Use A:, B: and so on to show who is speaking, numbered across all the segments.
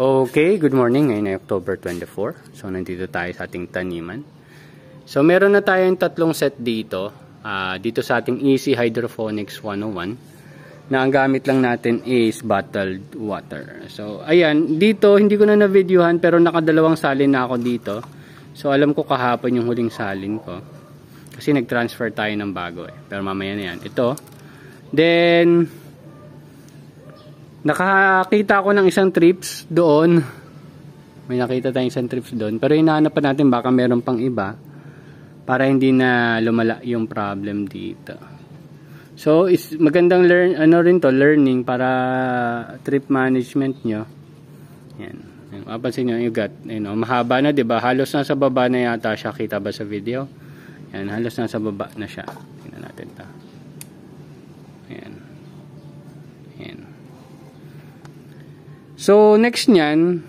A: Okay, good morning. Ngayon ay October 24. So, nandito tayo sa ating taniman. So, meron na tayong tatlong set dito. Dito sa ating Easy Hydroponics 101. Na ang gamit lang natin is bottled water. So, ayan. Dito, hindi ko na na-videohan pero nakadalawang salin na ako dito. So, alam ko kahapon yung huling salin ko. Kasi nag-transfer tayo ng bago eh. Pero mamaya na yan. Ito. Then, nakakita ako ng isang trips doon. May nakita tayong isang trips doon. Pero hinahanap pa natin baka meron pang iba. Para hindi na lumala yung problem dito. So, magandang learning para trip management nyo. Yan. Mapansin nyo yung ugat. Mahaba na, diba? Halos nasa baba na yata siya. Kita ba sa video? Yan, halos nasa baba na siya. Tingnan natin ito. Ayan. Ayan. So, next nyan,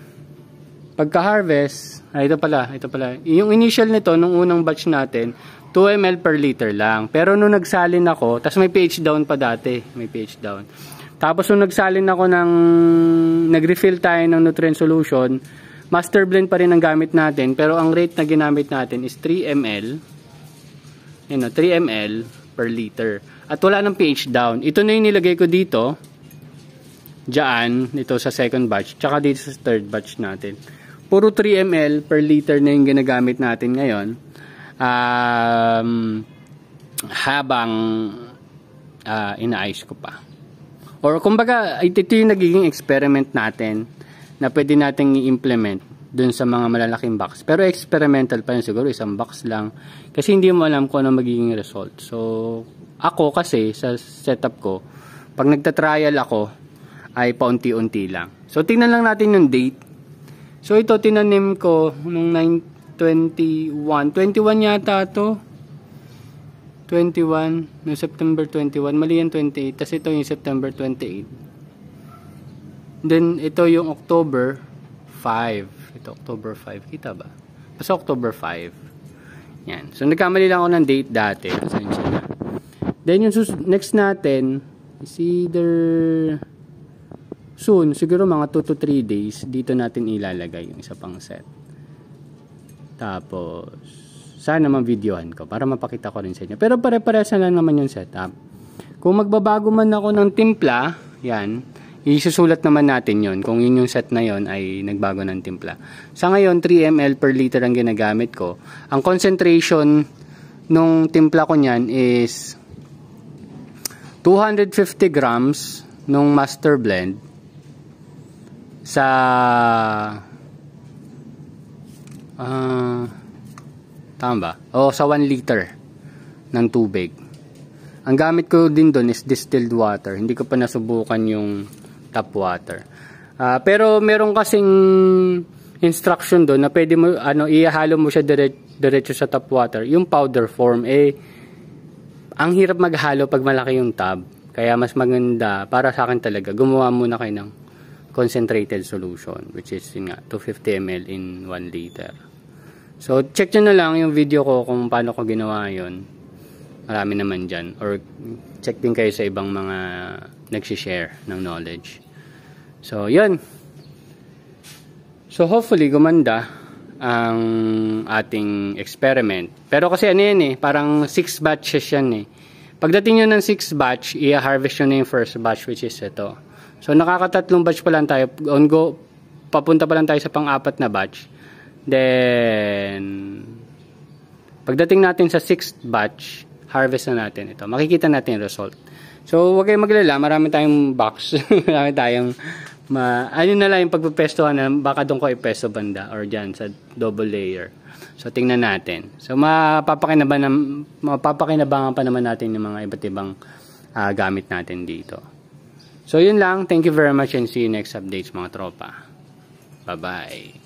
A: pagka-harvest, ito pala. Yung initial nito, nung unang batch natin, 2 ml per liter lang. Pero nung nagsalin ako, tas may pH down pa dati. May pH down. Tapos nung nagsalin ako nag-refill tayo ng nutrient solution, master blend pa rin ang gamit natin. Pero ang rate na ginamit natin is 3 ml. 3 ml per liter. At wala ng pH down. Ito na yung nilagay ko dito. Diyan, ito sa second batch, tsaka dito sa third batch natin. Puro 3 ml per liter na yung ginagamit natin ngayon. Habang ina-ice ko pa. Or kumbaga, ito yung nagiging experiment natin na pwede natin i-implement dun sa mga malalaking box. Pero experimental pa yun, siguro isang box lang. Kasi hindi mo alam kung ano magiging result. So, ako kasi, sa setup ko, pag nagtatrial ako, ay paunti-unti lang. So, tingnan lang natin yung date. So, ito tinanim ko nung 21 yata to. 21, no September 21. Mali yan 28. Tapos ito yung September 28. Then, ito yung October 5. Ito, October 5. Kita ba? Basta October 5. Yan. So, nagkamali lang ako ng date dati. Pasensya na. Then, yung next natin is either soon, siguro mga 2 to 3 days, dito natin ilalagay yung isa pang set. Tapos, sana ma-videohan ko para mapakita ko rin sa inyo. Pero pare-pares na lang naman yung setup. Kung magbabago man ako ng timpla, yan, isusulat naman natin yon kung yun yung set na yon ay nagbago ng timpla. Sa ngayon, 3 ml per liter ang ginagamit ko. Ang concentration nung timpla ko niyan is 250 grams nung master blend sa tama ba? Sa 1 liter ng tubig. Ang gamit ko din doon is distilled water. Hindi ko pa nasubukan yung tap water. Pero meron kasing instruction doon na pwede mo ihalo mo siya diretso sa tap water. Yung powder form ang hirap maghalo pag malaki yung tub. Kaya mas maganda para sa akin talaga gumawa muna kayo ng concentrated solution, which is 250 ml in 1 liter. So, check nyo na lang yung video ko kung paano ko ginawa yun. Marami naman dyan. Or, check din kayo sa ibang mga nagsishare ng knowledge. So, yun. So, hopefully, gumanda ang ating experiment. Pero kasi parang 6 batches yan eh. Pagdating nyo ng 6 batch, i-harvest nyo na yung first batch, which is ito. So, nakakatatlong batch pa lang tayo. Papunta pa lang tayo sa pang-apat na batch. Then, pagdating natin sa 6th batch, harvest na natin ito. Makikita natin yung result. So, huwag kayong maglala. Marami tayong box. Marami tayong ano na lang yung pagpepestohan na baka doon ko ipesto banda or dyan sa double layer. So, tingnan natin. So, mapapakinabangan pa naman natin yung mga iba't ibang gamit natin dito. So, yun lang. Thank you very much and see you next updates mga tropa. Bye-bye.